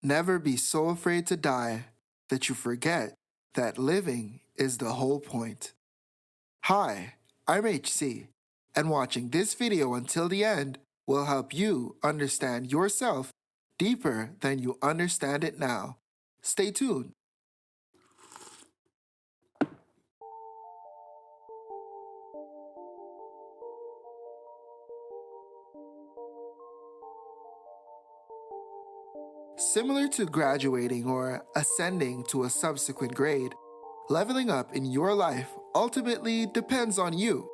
Never be so afraid to die that you forget that living is the whole point. Hi, I'm HC, and watching this video until the end will help you understand yourself deeper than you understand it now. Stay tuned. Similar to graduating or ascending to a subsequent grade, leveling up in your life ultimately depends on you.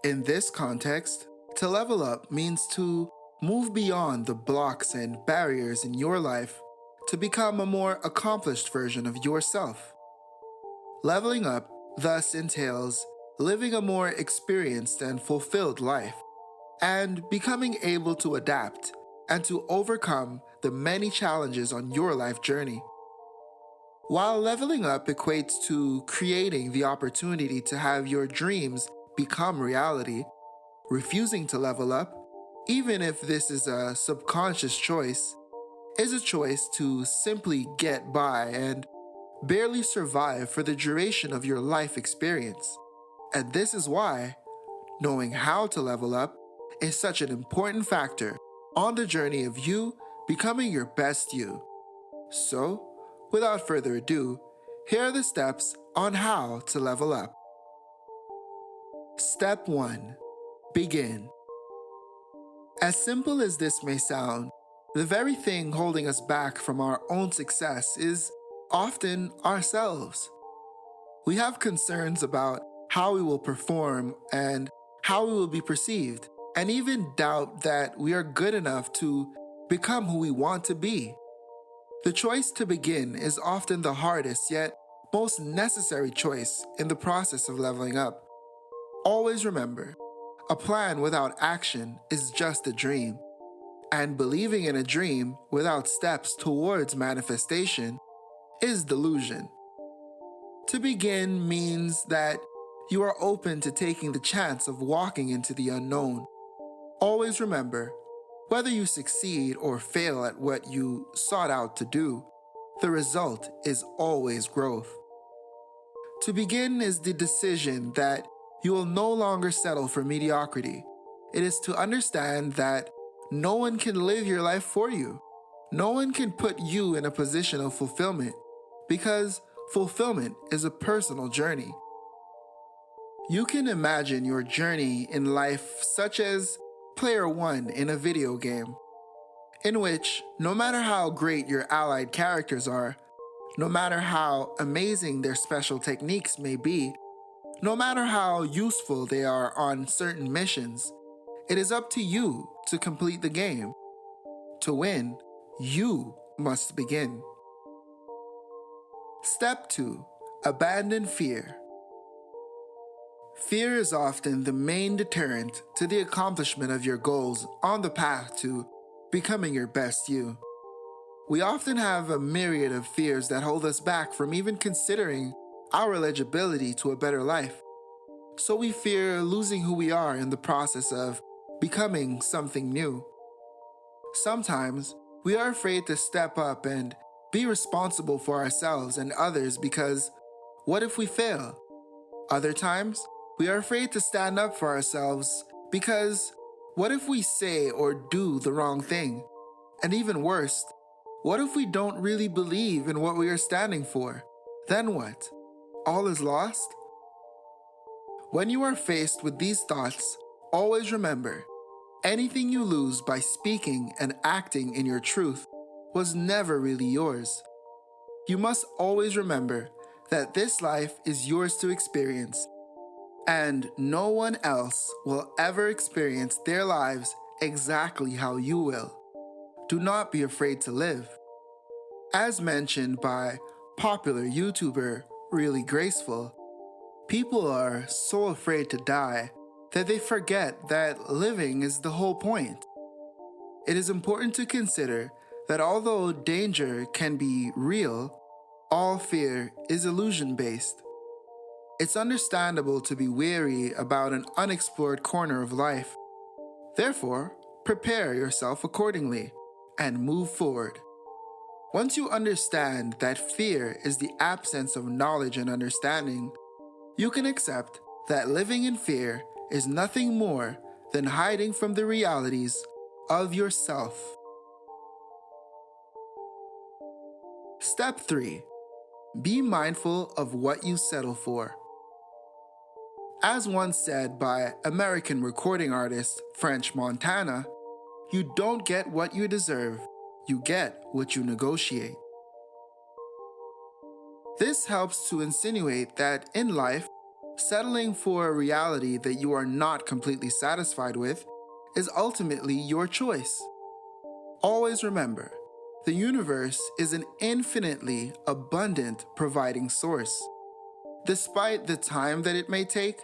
In this context, to level up means to move beyond the blocks and barriers in your life to become a more accomplished version of yourself. Leveling up thus entails living a more experienced and fulfilled life, and becoming able to adapt and to overcome the many challenges on your life journey. While leveling up equates to creating the opportunity to have your dreams become reality, refusing to level up, even if this is a subconscious choice, is a choice to simply get by and barely survive for the duration of your life experience. And this is why knowing how to level up is such an important factor on the journey of you becoming your best you. So, without further ado, here are the steps on how to level up. Step 1. Begin. As simple as this may sound, the very thing holding us back from our own success is often ourselves. We have concerns about how we will perform and how we will be perceived, and even doubt that we are good enough to become who we want to be. The choice to begin is often the hardest yet most necessary choice in the process of leveling up. Always remember, a plan without action is just a dream, and believing in a dream without steps towards manifestation is delusion. To begin means that you are open to taking the chance of walking into the unknown. Always remember, whether you succeed or fail at what you sought out to do, the result is always growth. To begin is the decision that you will no longer settle for mediocrity. It is to understand that no one can live your life for you. No one can put you in a position of fulfillment, because fulfillment is a personal journey. You can imagine your journey in life such as Player 1 in a video game, in which no matter how great your allied characters are, no matter how amazing their special techniques may be, no matter how useful they are on certain missions, it is up to you to complete the game. To win, you must begin. Step 2. Abandon fear. Fear is often the main deterrent to the accomplishment of your goals on the path to becoming your best you. We often have a myriad of fears that hold us back from even considering our eligibility to a better life. So we fear losing who we are in the process of becoming something new. Sometimes we are afraid to step up and be responsible for ourselves and others because what if we fail? Other times, we are afraid to stand up for ourselves because what if we say or do the wrong thing? And even worse, what if we don't really believe in what we are standing for? Then what? All is lost? When you are faced with these thoughts, always remember, anything you lose by speaking and acting in your truth was never really yours. You must always remember that this life is yours to experience, and no one else will ever experience their lives exactly how you will. Do not be afraid to live. As mentioned by popular YouTuber Really Graceful, people are so afraid to die that they forget that living is the whole point. It is important to consider that although danger can be real, all fear is illusion-based. It's understandable to be wary about an unexplored corner of life. Therefore, prepare yourself accordingly and move forward. Once you understand that fear is the absence of knowledge and understanding, you can accept that living in fear is nothing more than hiding from the realities of yourself. Step 3. Be mindful of what you settle for. As once said by American recording artist French Montana, you don't get what you deserve, you get what you negotiate. This helps to insinuate that in life, settling for a reality that you are not completely satisfied with is ultimately your choice. Always remember, the universe is an infinitely abundant providing source. Despite the time that it may take,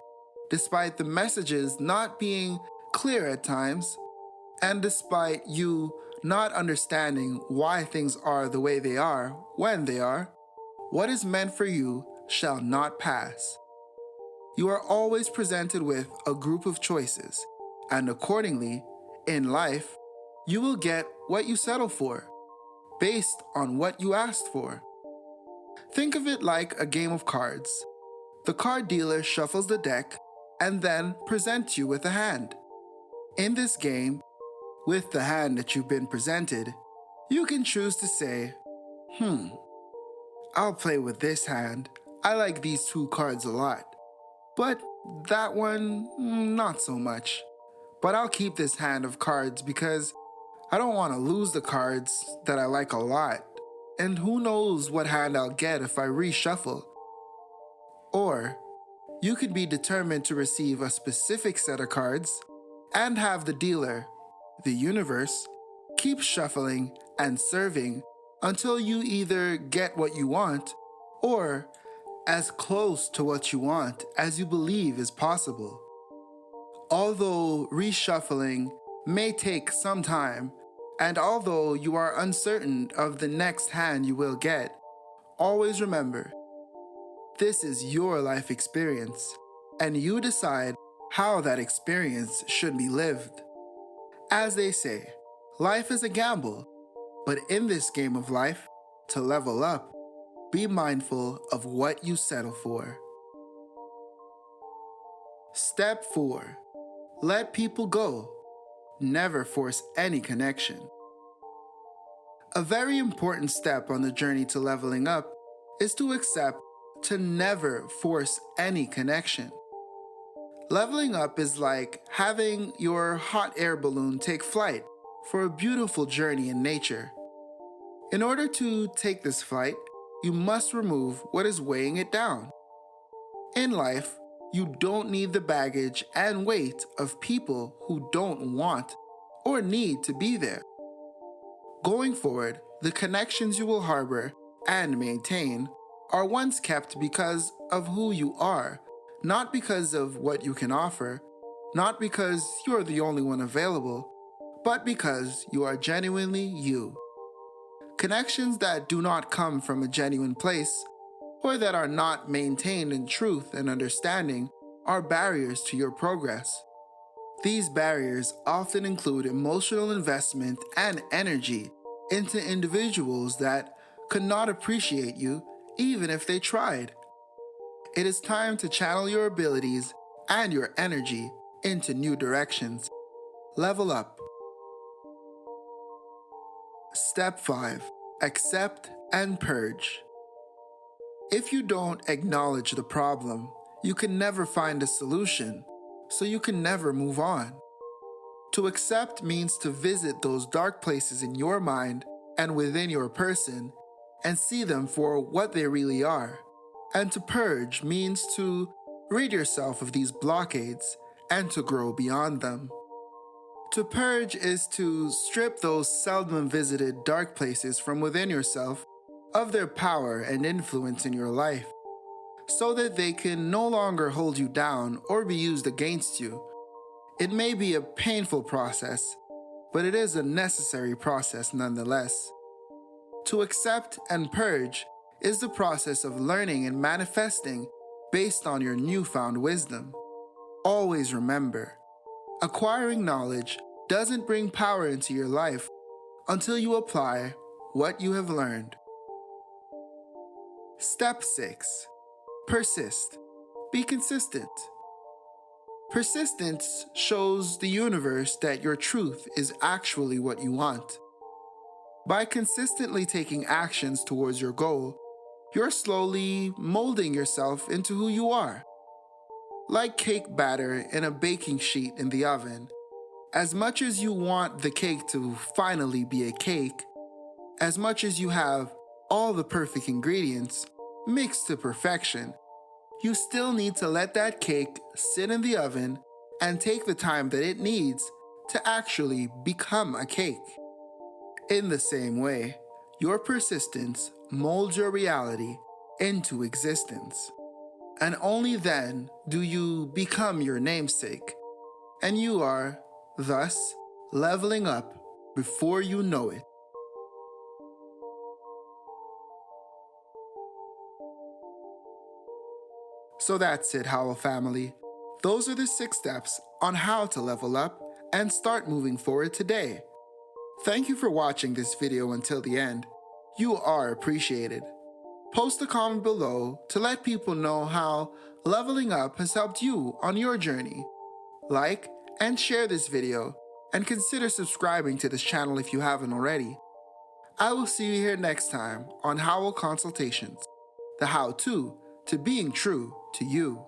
despite the messages not being clear at times, and despite you not understanding why things are the way they are when they are, what is meant for you shall not pass. You are always presented with a group of choices, and accordingly, in life, you will get what you settle for, based on what you asked for. Think of it like a game of cards. The card dealer shuffles the deck and then presents you with a hand. In this game, with the hand that you've been presented, you can choose to say, I'll play with this hand. I like these 2 cards a lot. But that one, not so much. But I'll keep this hand of cards because I don't want to lose the cards that I like a lot. And who knows what hand I'll get if I reshuffle. Or, you could be determined to receive a specific set of cards and have the dealer, the universe, keep shuffling and serving until you either get what you want or as close to what you want as you believe is possible. Although reshuffling may take some time, and although you are uncertain of the next hand you will get, always remember, this is your life experience, and you decide how that experience should be lived. As they say, life is a gamble, but in this game of life, to level up, be mindful of what you settle for. Step 4. Let people go. Never force any connection. A very important step on the journey to leveling up is to accept to never force any connection. Leveling up is like having your hot air balloon take flight for a beautiful journey in nature. In order to take this flight, you must remove what is weighing it down. In life, you don't need the baggage and weight of people who don't want or need to be there. Going forward, the connections you will harbor and maintain are ones kept because of who you are, not because of what you can offer, not because you're the only one available, but because you are genuinely you. Connections that do not come from a genuine place, or that are not maintained in truth and understanding, are barriers to your progress. These barriers often include emotional investment and energy into individuals that could not appreciate you even if they tried. It is time to channel your abilities and your energy into new directions. Level up. Step 5. Accept and purge. If you don't acknowledge the problem, you can never find a solution, so you can never move on. To accept means to visit those dark places in your mind and within your person and see them for what they really are. And to purge means to rid yourself of these blockades and to grow beyond them. To purge is to strip those seldom visited dark places from within yourself of their power and influence in your life, so that they can no longer hold you down or be used against you. It may be a painful process, but it is a necessary process nonetheless. To accept and purge is the process of learning and manifesting based on your newfound wisdom. Always remember, acquiring knowledge doesn't bring power into your life until you apply what you have learned. Step 6. Persist. Be consistent. Persistence shows the universe that your truth is actually what you want. By consistently taking actions towards your goal, you're slowly molding yourself into who you are. Like cake batter in a baking sheet in the oven, as much as you want the cake to finally be a cake, as much as you have all the perfect ingredients mixed to perfection, you still need to let that cake sit in the oven and take the time that it needs to actually become a cake. In the same way, your persistence molds your reality into existence. And only then do you become your namesake, and you are, thus, leveling up before you know it. So that's it, Howell family. Those are the 6 steps on how to level up and start moving forward today. Thank you for watching this video until the end. You are appreciated. Post a comment below to let people know how leveling up has helped you on your journey. Like and share this video, and consider subscribing to this channel if you haven't already. I will see you here next time on Howell Consultations, the how-to being true to you.